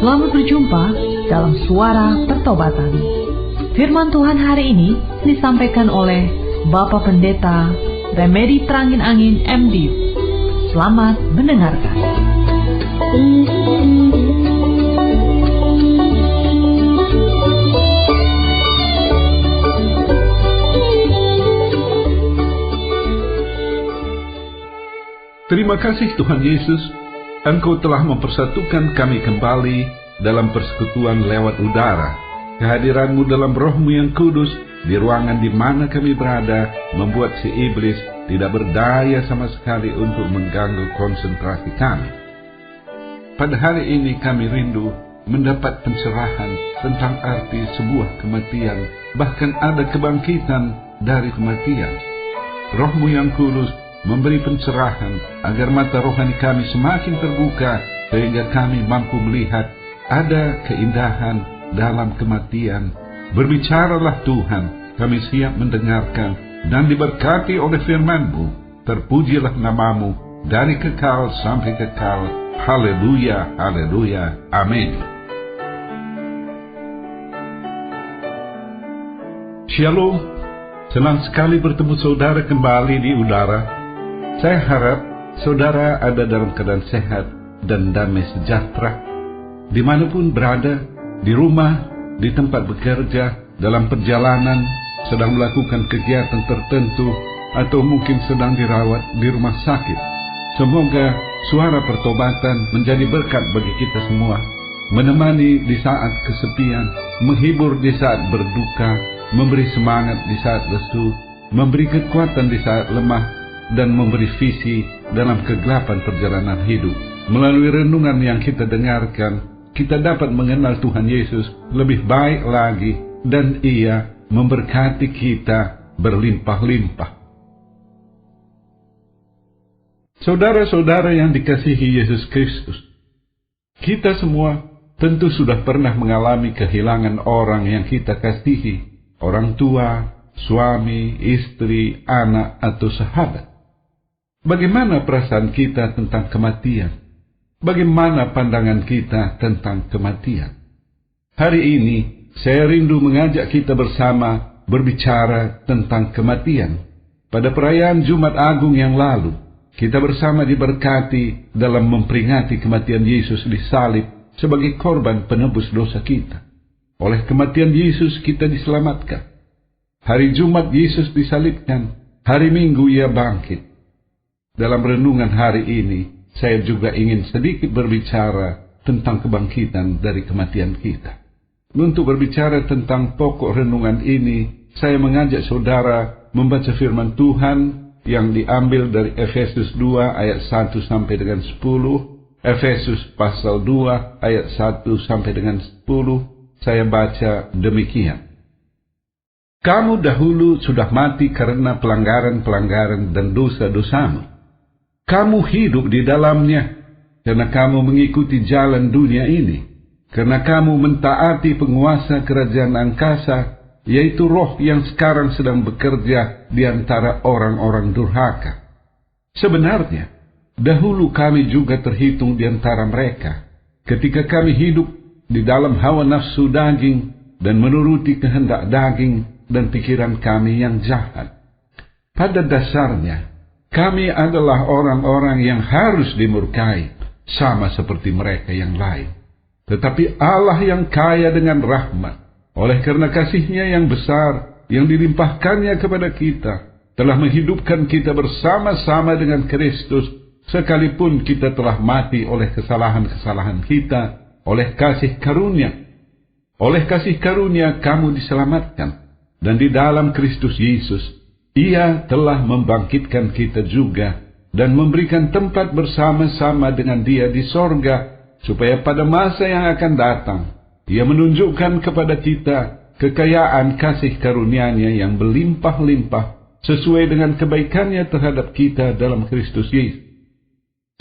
Selamat berjumpa dalam Suara Pertobatan. Firman Tuhan hari ini disampaikan oleh Bapak Pendeta Remedi Terangin Angin MD. Selamat mendengarkan. Terima kasih Tuhan Yesus, Engkau telah mempersatukan kami kembali dalam persekutuan lewat udara. Kehadiran-Mu dalam Roh-Mu yang kudus di ruangan di mana kami berada membuat si iblis tidak berdaya sama sekali untuk mengganggu konsentrasi kami. Pada hari ini kami rindu mendapat pencerahan tentang arti sebuah kematian, bahkan ada kebangkitan dari kematian. Roh-Mu yang kudus memberi pencerahan agar mata rohani kami semakin terbuka sehingga kami mampu melihat ada keindahan dalam kematian. Berbicaralah Tuhan, kami siap mendengarkan dan diberkati oleh firman-Mu. Terpujilah nama-Mu dari kekal sampai kekal. Haleluya, haleluya, amin. Shalom, senang sekali bertemu saudara kembali di udara. Saya harap saudara ada dalam keadaan sehat dan damai sejahtera, dimanapun berada, di rumah, di tempat bekerja, dalam perjalanan, sedang melakukan kegiatan tertentu, atau mungkin sedang dirawat di rumah sakit. Semoga suara pertobatan menjadi berkat bagi kita semua, menemani di saat kesepian, menghibur di saat berduka, memberi semangat di saat lesu, memberi kekuatan di saat lemah, dan memberi visi dalam kegelapan perjalanan hidup. Melalui renungan yang kita dengarkan, kita dapat mengenal Tuhan Yesus lebih baik lagi, dan Ia memberkati kita berlimpah-limpah. Saudara-saudara yang dikasihi Yesus Kristus, kita semua tentu sudah pernah mengalami kehilangan orang yang kita kasihi, orang tua, suami, istri, anak, atau sahabat. Bagaimana perasaan kita tentang kematian? Bagaimana pandangan kita tentang kematian? Hari ini, saya rindu mengajak kita bersama berbicara tentang kematian. Pada perayaan Jumat Agung yang lalu, kita bersama diberkati dalam memperingati kematian Yesus di salib sebagai korban penebus dosa kita. Oleh kematian Yesus kita diselamatkan. Hari Jumat Yesus disalibkan, hari Minggu Ia bangkit. Dalam renungan hari ini, saya juga ingin sedikit berbicara tentang kebangkitan dari kematian kita. Untuk berbicara tentang pokok renungan ini, saya mengajak saudara membaca firman Tuhan yang diambil dari Efesus 2 ayat 1 sampai dengan 10, Efesus pasal 2 ayat 1 sampai dengan 10, saya baca demikian. Kamu dahulu sudah mati karena pelanggaran-pelanggaran dan dosa-dosamu. Kamu hidup di dalamnya, karena kamu mengikuti jalan dunia ini, karena kamu mentaati penguasa kerajaan angkasa, yaitu roh yang sekarang sedang bekerja di antara orang-orang durhaka. Sebenarnya, dahulu kami juga terhitung di antara mereka, ketika kami hidup di dalam hawa nafsu daging dan menuruti kehendak daging dan pikiran kami yang jahat. Pada dasarnya, kami adalah orang-orang yang harus dimurkai, sama seperti mereka yang lain. Tetapi Allah yang kaya dengan rahmat, oleh karena kasih-Nya yang besar, yang dilimpahkannya kepada kita, telah menghidupkan kita bersama-sama dengan Kristus, sekalipun kita telah mati oleh kesalahan-kesalahan kita, oleh kasih karunia. Oleh kasih karunia kamu diselamatkan, dan di dalam Kristus Yesus, Ia telah membangkitkan kita juga dan memberikan tempat bersama-sama dengan Dia di sorga, supaya pada masa yang akan datang, Ia menunjukkan kepada kita kekayaan kasih karunia-Nya yang berlimpah-limpah, sesuai dengan kebaikan-Nya terhadap kita dalam Kristus Yesus.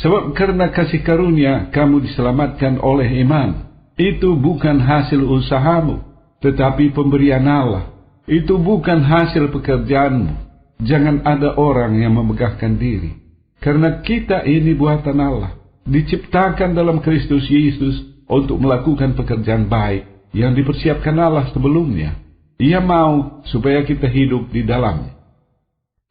Sebab karena kasih karunia kamu diselamatkan oleh iman. Itu bukan hasil usahamu, tetapi pemberian Allah. Itu bukan hasil pekerjaanmu. Jangan ada orang yang memegahkan diri. Karena kita ini buatan Allah, diciptakan dalam Kristus Yesus untuk melakukan pekerjaan baik yang dipersiapkan Allah sebelumnya. Ia mau supaya kita hidup di dalamnya.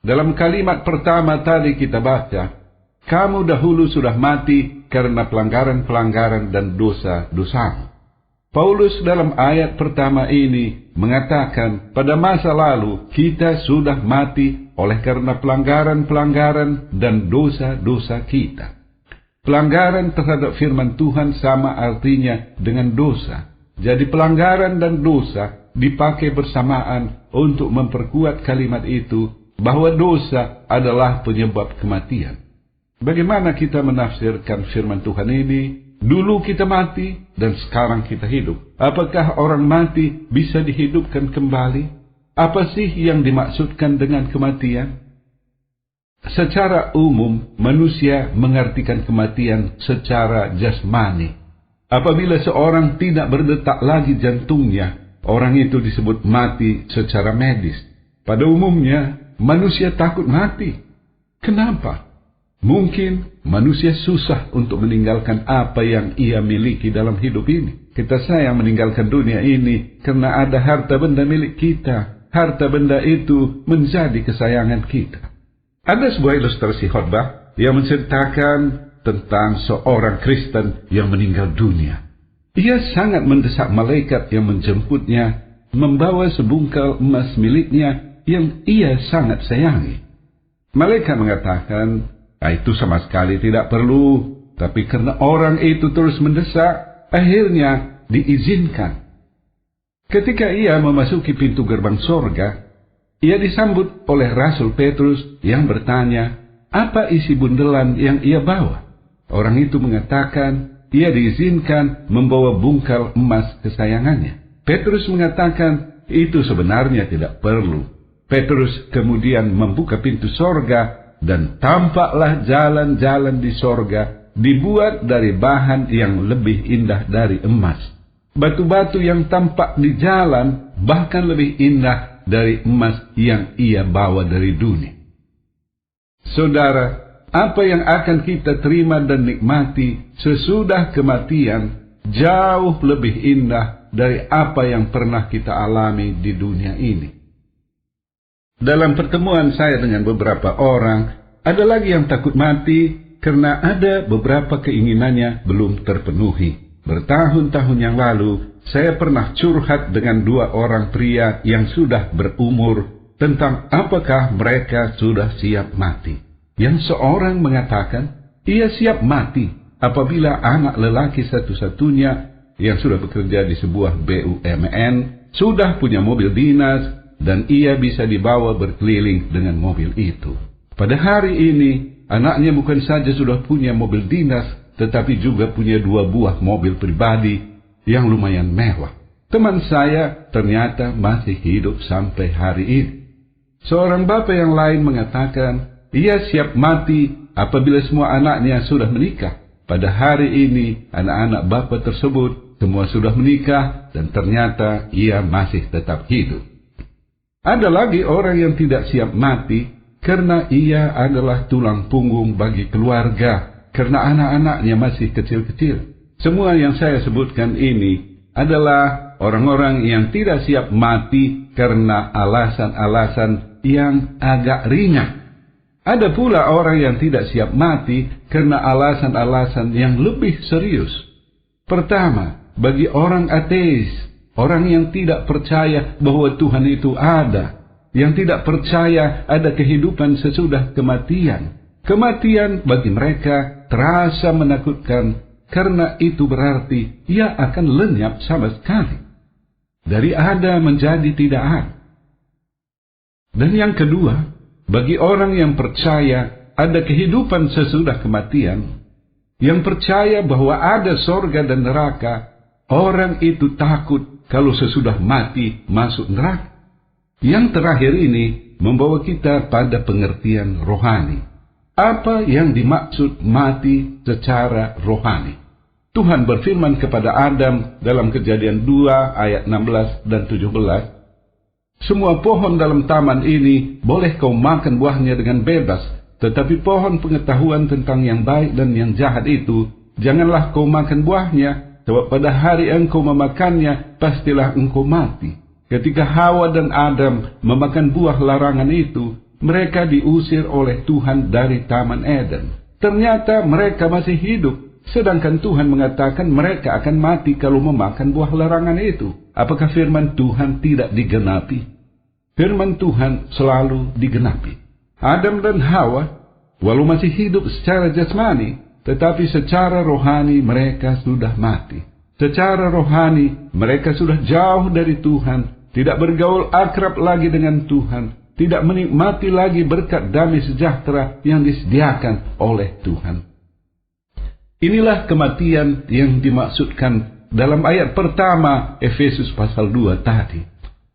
Dalam kalimat pertama tadi kita baca, kamu dahulu sudah mati karena pelanggaran-pelanggaran dan dosa-dosamu. Paulus dalam ayat pertama ini mengatakan pada masa lalu kita sudah mati oleh karena pelanggaran-pelanggaran dan dosa-dosa kita. Pelanggaran terhadap firman Tuhan sama artinya dengan dosa. Jadi pelanggaran dan dosa dipakai bersamaan untuk memperkuat kalimat itu bahwa dosa adalah penyebab kematian. Bagaimana kita menafsirkan firman Tuhan ini? Dulu kita mati dan sekarang kita hidup. Apakah orang mati bisa dihidupkan kembali? Apa sih yang dimaksudkan dengan kematian? Secara umum, manusia mengartikan kematian secara jasmani. Apabila seorang tidak berdetak lagi jantungnya, orang itu disebut mati secara medis. Pada umumnya, manusia takut mati. Kenapa? Mungkin manusia susah untuk meninggalkan apa yang ia miliki dalam hidup ini. Kita sayang meninggalkan dunia ini karena ada harta benda milik kita. Harta benda itu menjadi kesayangan kita. Ada sebuah ilustrasi khotbah yang menceritakan tentang seorang Kristen yang meninggal dunia. Ia sangat mendesak malaikat yang menjemputnya membawa sebungkal emas miliknya yang ia sangat sayangi. Malaikat mengatakan, itu sama sekali tidak perlu, tapi karena orang itu terus mendesak, akhirnya diizinkan. Ketika ia memasuki pintu gerbang sorga, ia disambut oleh Rasul Petrus yang bertanya, apa isi bundelan yang ia bawa? Orang itu mengatakan, ia diizinkan membawa bungkal emas kesayangannya. Petrus mengatakan, itu sebenarnya tidak perlu. Petrus kemudian membuka pintu sorga, dan tampaklah jalan-jalan di sorga dibuat dari bahan yang lebih indah dari emas. Batu-batu yang tampak di jalan bahkan lebih indah dari emas yang ia bawa dari dunia. Saudara, apa yang akan kita terima dan nikmati sesudah kematian jauh lebih indah dari apa yang pernah kita alami di dunia ini. Dalam pertemuan saya dengan beberapa orang, ada lagi yang takut mati karena ada beberapa keinginannya belum terpenuhi. Bertahun-tahun yang lalu, saya pernah curhat dengan dua orang pria yang sudah berumur tentang apakah mereka sudah siap mati. Yang seorang mengatakan, ia siap mati apabila anak lelaki satu-satunya yang sudah bekerja di sebuah BUMN sudah punya mobil dinas, dan ia bisa dibawa berkeliling dengan mobil itu. Pada hari ini, anaknya bukan saja sudah punya mobil dinas, tetapi juga punya 2 buah mobil pribadi yang lumayan mewah. Teman saya ternyata masih hidup sampai hari ini. Seorang bapak yang lain mengatakan, ia siap mati apabila semua anaknya sudah menikah. Pada hari ini, anak-anak bapak tersebut semua sudah menikah, dan ternyata ia masih tetap hidup. Ada lagi orang yang tidak siap mati karena ia adalah tulang punggung bagi keluarga, karena anak-anaknya masih kecil-kecil. Semua yang saya sebutkan ini adalah orang-orang yang tidak siap mati karena alasan-alasan yang agak ringan. Ada pula orang yang tidak siap mati karena alasan-alasan yang lebih serius. Pertama, bagi orang ateis, orang yang tidak percaya bahwa Tuhan itu ada, yang tidak percaya ada kehidupan sesudah kematian. Kematian bagi mereka terasa menakutkan, karena itu berarti ia akan lenyap sama sekali. Dari ada menjadi tidak ada. Dan yang kedua, bagi orang yang percaya ada kehidupan sesudah kematian, yang percaya bahwa ada sorga dan neraka, orang itu takut kalau sesudah mati masuk neraka. Yang terakhir ini membawa kita pada pengertian rohani. Apa yang dimaksud mati secara rohani? Tuhan berfirman kepada Adam dalam Kejadian 2 ayat 16 dan 17, semua pohon dalam taman ini boleh kau makan buahnya dengan bebas, tetapi pohon pengetahuan tentang yang baik dan yang jahat itu, janganlah kau makan buahnya, sebab pada hari engkau memakannya, pastilah engkau mati. Ketika Hawa dan Adam memakan buah larangan itu, mereka diusir oleh Tuhan dari Taman Eden. Ternyata mereka masih hidup, sedangkan Tuhan mengatakan mereka akan mati kalau memakan buah larangan itu. Apakah firman Tuhan tidak digenapi? Firman Tuhan selalu digenapi. Adam dan Hawa, walau masih hidup secara jasmani, tetapi secara rohani mereka sudah mati. Secara rohani mereka sudah jauh dari Tuhan, tidak bergaul akrab lagi dengan Tuhan, tidak menikmati lagi berkat damai sejahtera yang disediakan oleh Tuhan. Inilah kematian yang dimaksudkan dalam ayat pertama Efesus pasal 2 tadi.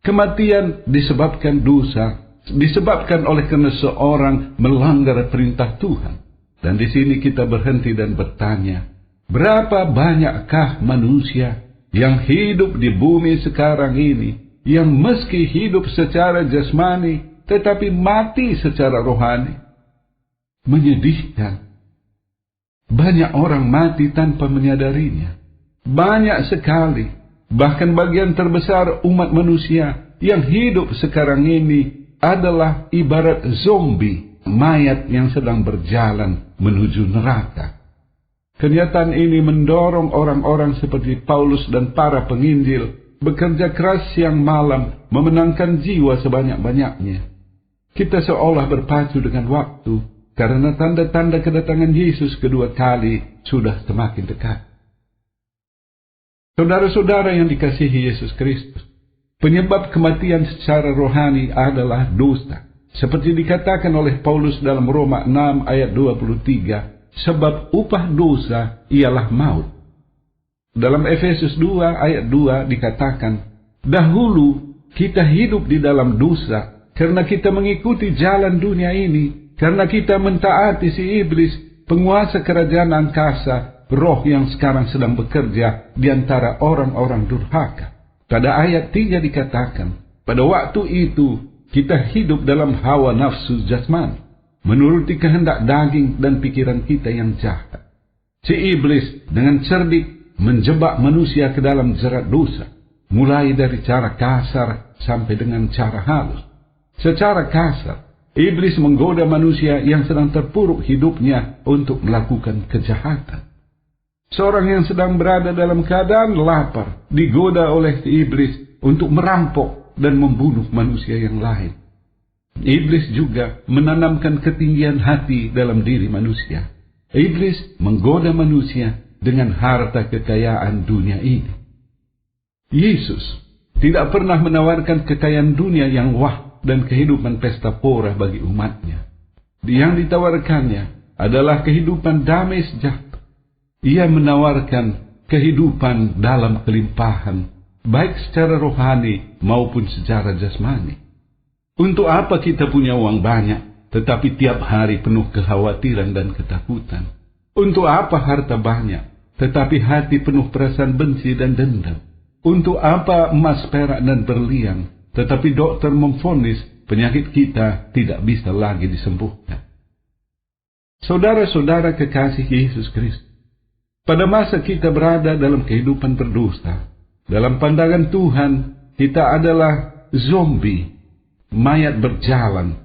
Kematian disebabkan dosa, disebabkan oleh karena seorang melanggar perintah Tuhan. Dan di sini kita berhenti dan bertanya, berapa banyakkah manusia yang hidup di bumi sekarang ini, yang meski hidup secara jasmani, tetapi mati secara rohani? Menyedihkan. Banyak orang mati tanpa menyadarinya. Banyak sekali. Bahkan bagian terbesar umat manusia yang hidup sekarang ini adalah ibarat zombie, mayat yang sedang berjalan menuju neraka. Kenyataan ini mendorong orang-orang seperti Paulus dan para penginjil bekerja keras siang malam memenangkan jiwa sebanyak-banyaknya. Kita seolah berpacu dengan waktu karena tanda-tanda kedatangan Yesus kedua kali sudah semakin dekat. Saudara-saudara yang dikasihi Yesus Kristus, penyebab kematian secara rohani adalah dosa. Seperti dikatakan oleh Paulus dalam Roma 6 ayat 23, sebab upah dosa ialah maut. Dalam Efesus 2 ayat 2 dikatakan, dahulu kita hidup di dalam dosa, karena kita mengikuti jalan dunia ini, karena kita mentaati si iblis, penguasa kerajaan angkasa, roh yang sekarang sedang bekerja di antara orang-orang durhaka. Pada ayat 3 dikatakan, pada waktu itu kita hidup dalam hawa nafsu jasmani, menuruti kehendak daging dan pikiran kita yang jahat. Si iblis dengan cerdik menjebak manusia ke dalam jerat dosa, mulai dari cara kasar sampai dengan cara halus. Secara kasar, iblis menggoda manusia yang sedang terpuruk hidupnya untuk melakukan kejahatan. Seorang yang sedang berada dalam keadaan lapar digoda oleh si iblis untuk merampok dan membunuh manusia yang lain. Iblis juga menanamkan ketinggian hati dalam diri manusia. Iblis menggoda manusia dengan harta kekayaan dunia ini. Yesus tidak pernah menawarkan kekayaan dunia yang wah dan kehidupan pesta pora bagi umatnya. Yang ditawarkannya adalah kehidupan damai sejahtera. Ia menawarkan kehidupan dalam kelimpahan, baik secara rohani maupun secara jasmani. Untuk apa kita punya uang banyak, tetapi tiap hari penuh kekhawatiran dan ketakutan? Untuk apa harta banyak, tetapi hati penuh perasaan benci dan dendam? Untuk apa emas, perak, dan berlian, tetapi dokter memvonis penyakit kita tidak bisa lagi disembuhkan? Saudara-saudara kekasih Yesus Kristus, pada masa kita berada dalam kehidupan berdosa, dalam pandangan Tuhan, kita adalah zombie, mayat berjalan,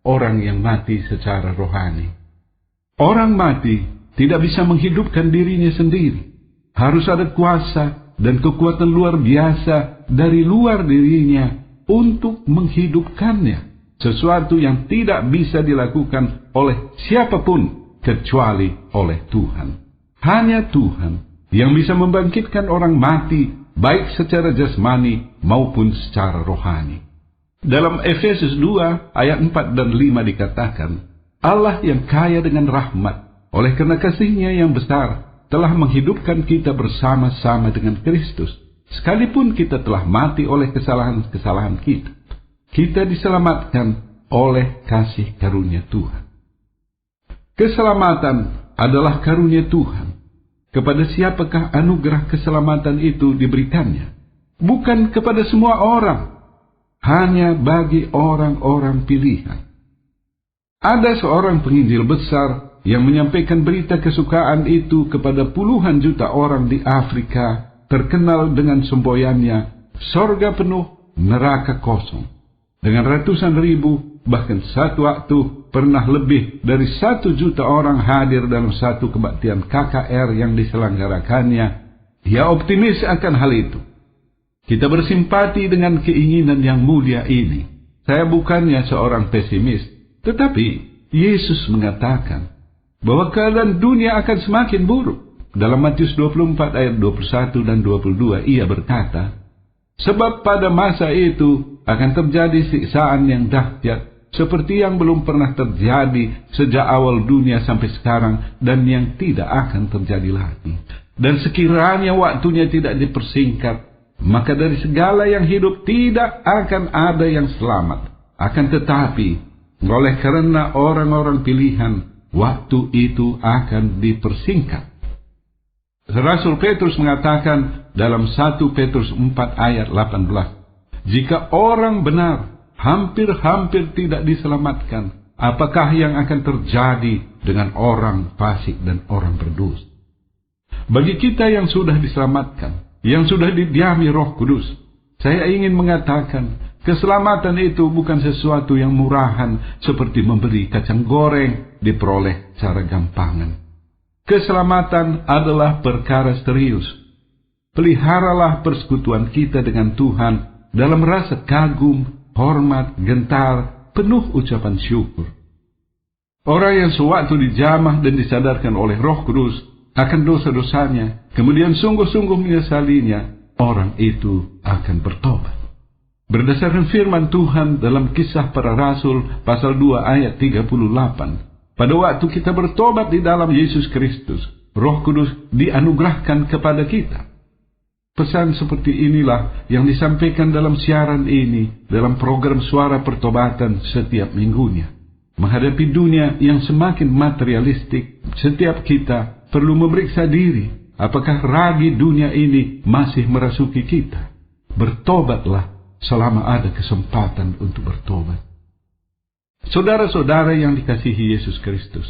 orang yang mati secara rohani. Orang mati tidak bisa menghidupkan dirinya sendiri. Harus ada kuasa dan kekuatan luar biasa dari luar dirinya untuk menghidupkannya. Sesuatu yang tidak bisa dilakukan oleh siapapun kecuali oleh Tuhan. Hanya Tuhan yang bisa membangkitkan orang mati, baik secara jasmani maupun secara rohani. Dalam Efesus 2 ayat 4 dan 5 dikatakan, Allah yang kaya dengan rahmat, oleh karena kasih-Nya yang besar, telah menghidupkan kita bersama-sama dengan Kristus. Sekalipun kita telah mati oleh kesalahan-kesalahan kita, kita diselamatkan oleh kasih karunia Tuhan. Keselamatan adalah karunia Tuhan. Kepada siapakah anugerah keselamatan itu diberikannya? Bukan kepada semua orang, hanya bagi orang-orang pilihan. Ada seorang penginjil besar yang menyampaikan berita kesukaan itu kepada puluhan juta orang di Afrika, terkenal dengan semboyannya, sorga penuh, neraka kosong. Dengan ratusan ribu, bahkan satu waktu pernah lebih dari 1 juta orang hadir dalam satu kebaktian KKR yang diselenggarakannya. Ia optimis akan hal itu. Kita bersimpati dengan keinginan yang mulia ini. Saya bukannya seorang pesimis, tetapi Yesus mengatakan bahwa keadaan dunia akan semakin buruk. Dalam Matius 24 ayat 21 dan 22 ia berkata, sebab pada masa itu akan terjadi siksaan yang dahsyat seperti yang belum pernah terjadi sejak awal dunia sampai sekarang dan yang tidak akan terjadi lagi. Dan sekiranya waktunya tidak dipersingkat, maka dari segala yang hidup tidak akan ada yang selamat. Akan tetapi, oleh karena orang-orang pilihan, waktu itu akan dipersingkat. Rasul Petrus mengatakan dalam 1 Petrus 4 ayat 18, jika orang benar hampir-hampir tidak diselamatkan, apakah yang akan terjadi dengan orang fasik dan orang berdosa? Bagi kita yang sudah diselamatkan, yang sudah didiami Roh Kudus, saya ingin mengatakan, keselamatan itu bukan sesuatu yang murahan seperti membeli kacang goreng diperoleh secara gampangan. Keselamatan adalah perkara serius. Peliharalah persekutuan kita dengan Tuhan dalam rasa kagum, hormat, gentar, penuh ucapan syukur. Orang yang sewaktu dijamah dan disadarkan oleh Roh Kudus akan dosa-dosanya, kemudian sungguh-sungguh menyesalinya, orang itu akan bertobat. Berdasarkan firman Tuhan dalam Kisah Para Rasul pasal 2 ayat 38, pada waktu kita bertobat di dalam Yesus Kristus, Roh Kudus dianugerahkan kepada kita. Pesan seperti inilah yang disampaikan dalam siaran ini, dalam program Suara Pertobatan setiap minggunya. Menghadapi dunia yang semakin materialistik, setiap kita perlu memeriksa diri, apakah ragi dunia ini masih merasuki kita. Bertobatlah selama ada kesempatan untuk bertobat. Saudara-saudara yang dikasihi Yesus Kristus,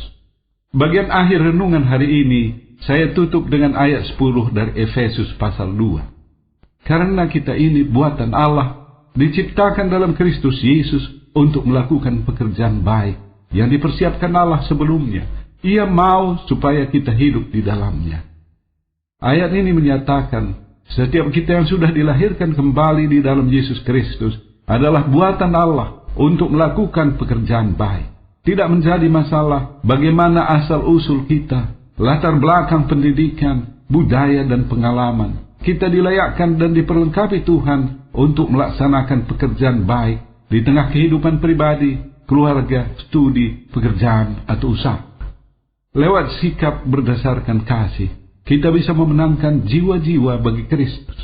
bagian akhir renungan hari ini saya tutup dengan ayat 10 dari Efesus pasal 2. Karena kita ini buatan Allah, diciptakan dalam Kristus Yesus untuk melakukan pekerjaan baik yang dipersiapkan Allah sebelumnya. Ia mau supaya kita hidup di dalamnya. Ayat ini menyatakan, setiap kita yang sudah dilahirkan kembali di dalam Yesus Kristus adalah buatan Allah untuk melakukan pekerjaan baik. Tidak menjadi masalah bagaimana asal-usul kita, latar belakang pendidikan, budaya dan pengalaman. Kita dilayakkan dan diperlengkapi Tuhan untuk melaksanakan pekerjaan baik di tengah kehidupan pribadi, keluarga, studi, pekerjaan atau usaha. Lewat sikap berdasarkan kasih, kita bisa memenangkan jiwa-jiwa bagi Kristus.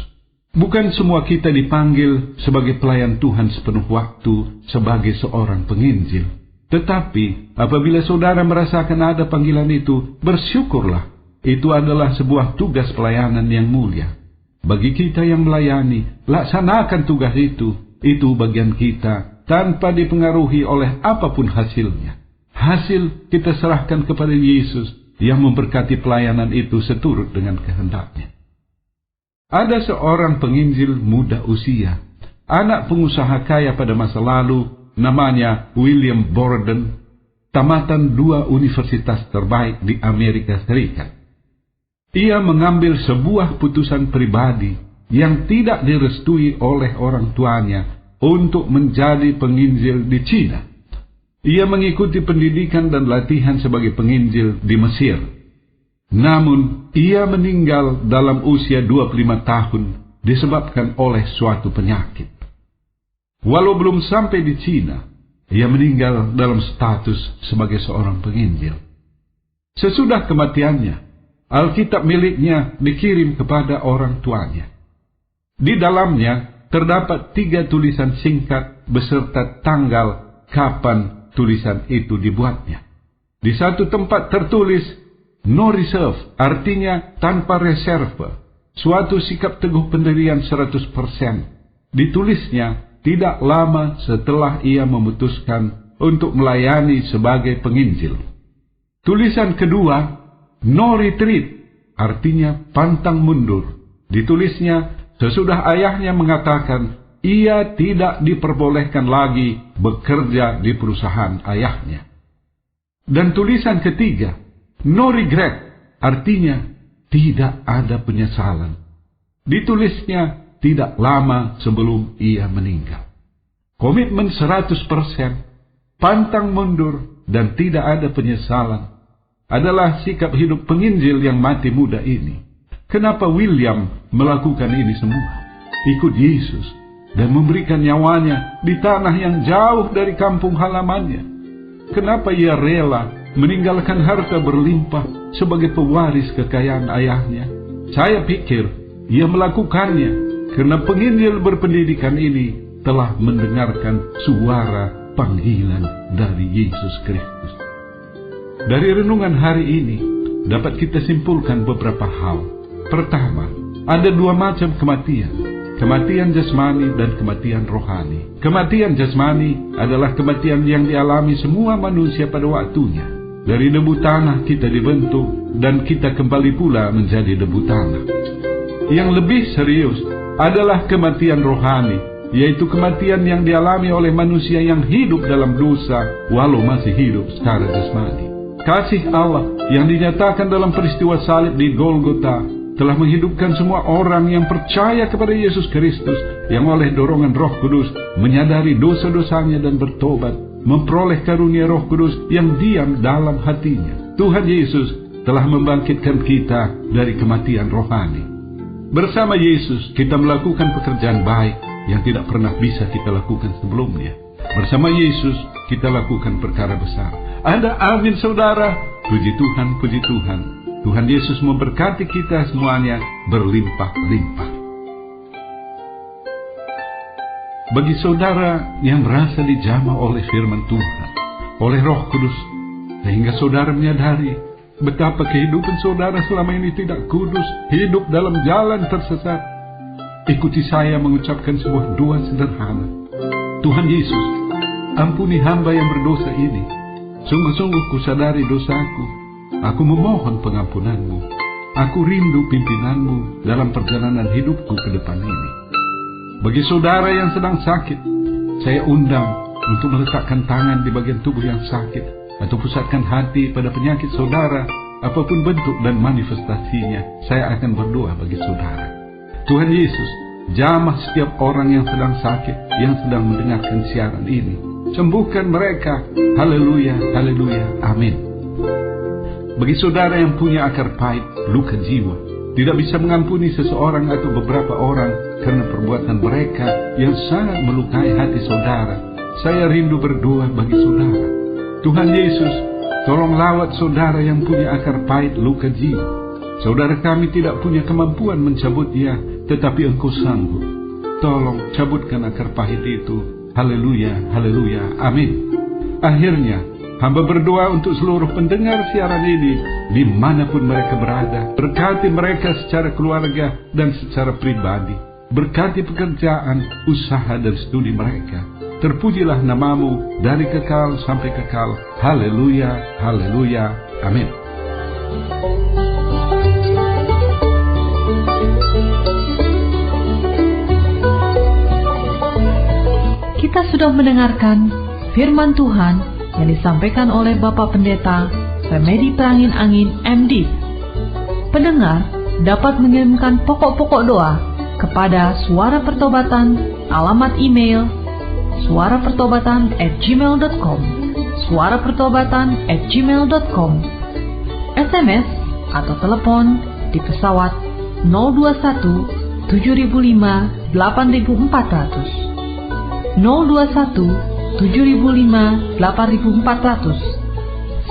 Bukan semua kita dipanggil sebagai pelayan Tuhan sepenuh waktu sebagai seorang penginjil. Tetapi apabila saudara merasakan ada panggilan itu, bersyukurlah. Itu adalah sebuah tugas pelayanan yang mulia. Bagi kita yang melayani, laksanakan tugas itu. Itu bagian kita tanpa dipengaruhi oleh apapun hasilnya. Hasil kita serahkan kepada Yesus yang memberkati pelayanan itu seturut dengan kehendaknya. Ada seorang penginjil muda usia, anak pengusaha kaya pada masa lalu, namanya William Borden, tamatan 2 universitas terbaik di Amerika Serikat. Ia mengambil sebuah putusan pribadi yang tidak direstui oleh orang tuanya untuk menjadi penginjil di Cina. Ia mengikuti pendidikan dan latihan sebagai penginjil di Mesir. Namun, ia meninggal dalam usia 25 tahun disebabkan oleh suatu penyakit. Walau belum sampai di Cina, ia meninggal dalam status sebagai seorang penginjil. Sesudah kematiannya, Alkitab miliknya dikirim kepada orang tuanya. Di dalamnya terdapat 3 tulisan singkat beserta tanggal kapan tulisan itu dibuatnya. Di satu tempat tertulis no reserve, artinya tanpa reserve, suatu sikap teguh pendirian 100%. Ditulisnya tidak lama setelah ia memutuskan untuk melayani sebagai penginjil. Tulisan kedua, no retreat, artinya pantang mundur. Ditulisnya sesudah ayahnya mengatakan ia tidak diperbolehkan lagi bekerja di perusahaan ayahnya. Dan tulisan ketiga, no regret, artinya tidak ada penyesalan. Ditulisnya tidak lama sebelum ia meninggal. Komitmen 100%, pantang mundur, dan tidak ada penyesalan adalah sikap hidup penginjil yang mati muda ini. Kenapa William melakukan ini semua? Ikut Yesus dan memberikan nyawanya di tanah yang jauh dari kampung halamannya. Kenapa ia rela meninggalkan harta berlimpah sebagai pewaris kekayaan ayahnya? Saya pikir ia melakukannya karena penginjil berpendidikan ini telah mendengarkan suara panggilan dari Yesus Kristus. Dari renungan hari ini dapat kita simpulkan beberapa hal. Pertama, ada dua macam kematian. Kematian jasmani dan kematian rohani. Kematian jasmani adalah kematian yang dialami semua manusia pada waktunya. Dari debu tanah kita dibentuk dan kita kembali pula menjadi debu tanah. Yang lebih serius adalah kematian rohani, yaitu kematian yang dialami oleh manusia yang hidup dalam dosa walau masih hidup secara jasmani. Kasih Allah yang dinyatakan dalam peristiwa salib di Golgota telah menghidupkan semua orang yang percaya kepada Yesus Kristus, yang oleh dorongan Roh Kudus menyadari dosa-dosanya dan bertobat, memperoleh karunia Roh Kudus yang diam dalam hatinya. Tuhan Yesus telah membangkitkan kita dari kematian rohani. Bersama Yesus kita melakukan pekerjaan baik yang tidak pernah bisa kita lakukan sebelumnya. Bersama Yesus kita lakukan perkara besar. Ada amin saudara. Puji Tuhan, puji Tuhan. Tuhan Yesus memberkati kita semuanya berlimpah-limpah. Bagi saudara yang merasa dijamah oleh firman Tuhan, oleh Roh Kudus, sehingga saudara menyadari betapa kehidupan saudara selama ini tidak kudus, hidup dalam jalan tersesat, ikuti saya mengucapkan sebuah doa sederhana. Tuhan Yesus, ampuni hamba yang berdosa ini. Sungguh-sungguh kusadari dosaku. Aku memohon pengampunanmu. Aku rindu pimpinanmu dalam perjalanan hidupku ke depan ini. Bagi saudara yang sedang sakit, saya undang untuk meletakkan tangan di bagian tubuh yang sakit, atau pusatkan hati pada penyakit saudara, apapun bentuk dan manifestasinya. Saya akan berdoa bagi saudara. Tuhan Yesus, jamah setiap orang yang sedang sakit, yang sedang mendengarkan siaran ini. Sembuhkan mereka. Haleluya, haleluya, amin. Bagi saudara yang punya akar pahit, luka jiwa, tidak bisa mengampuni seseorang atau beberapa orang karena perbuatan mereka yang sangat melukai hati saudara, saya rindu berdoa bagi saudara. Tuhan Yesus, tolong lawat saudara yang punya akar pahit, luka jiwa. Saudara kami tidak punya kemampuan mencabutnya, tetapi Engkau sanggup. Tolong cabutkan akar pahit itu. Haleluya, haleluya, amin. Akhirnya, hamba berdoa untuk seluruh pendengar siaran ini, dimanapun mereka berada. Berkati mereka secara keluarga dan secara pribadi. Berkati pekerjaan, usaha dan studi mereka. Terpujilah namamu dari kekal sampai kekal. Haleluya, haleluya, amin. Kita sudah mendengarkan firman Tuhan yang disampaikan oleh Bapak Pendeta Remedi Trangin Angin MD. Pendengar dapat mengirimkan pokok-pokok doa kepada Suara Pertobatan, alamat email suarapertobatan@gmail.com, suarapertobatan@gmail.com, SMS atau telepon di pesawat 021 7005 8400. 021 7005 8400.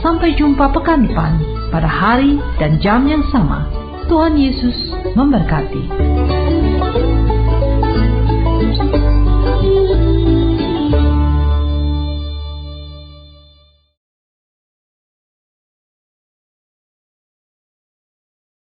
Sampai jumpa pekan depan pada hari dan jam yang sama. Tuhan Yesus memberkati.